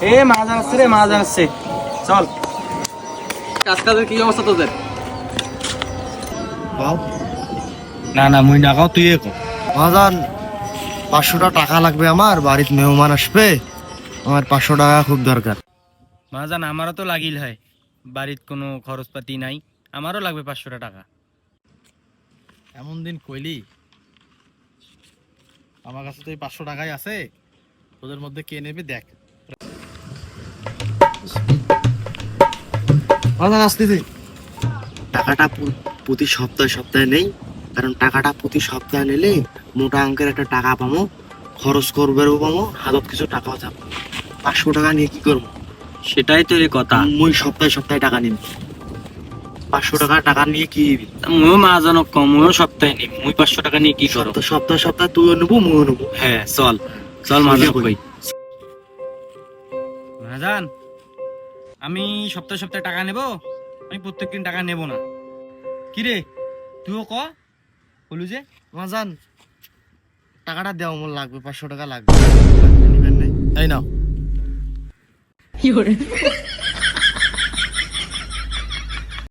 এ মাহাজান আসছে রে, মাহাজান আসছে, চল। কাজ কাজের কি অবস্থা তোদের? না না মুই না কাও, তুই কো। মহাজন, 500 টাকা লাগবে, আমার বাড়িতে মেহমান আসবে, আমার 500 টাকা খুব দরকার। মাহাজান আমারও তো লাগিল হয়, বাড়ির কোনো খরচপাতি নাই, আমারও লাগবে 500 টাকা। এমন দিন কইলি, আমার কাছে তো এই 500 টাকাই আছে, তোদের মধ্যে কে নেবে দেখ। মহাজন আসতেছি। টাকাটা প্রতি সপ্তাহে সপ্তাহে নেই, কারণ টাকাটা প্রতি সপ্তাহে নিলে মোটা অঙ্কের একটা টাকা পাবো, খরচ করবেও পাবো, হাতত কিছু টাকাও যাবো। 500 টাকা নিয়ে কি করবো? সেটাই তো রে কথা। মুই সপ্তাহে সপ্তাহে টাকা নিব। 500 টাকা টাকা নিয়ে কি নিবি? ময়ও মাহাজানক কম, ময়ও সপ্তাহে নিই, মুই 500 টাকা নিয়ে কি করো? সপ্তাহে সপ্তাহে তুইও নেবো, মুইও নেবো। হ্যাঁ চল চল মাহাজান কই। মাহাজান, আমি সপ্তাহে সপ্তাহে টাকা নেব, আমি প্রত্যেকদিন টাকা নেব না। কি রে তুইও ক, বলু যে। মহাজন, টাকাটা দেওয়া আমার লাগবে, 500 টাকা লাগবে, নিবেন নাই? এই নাও।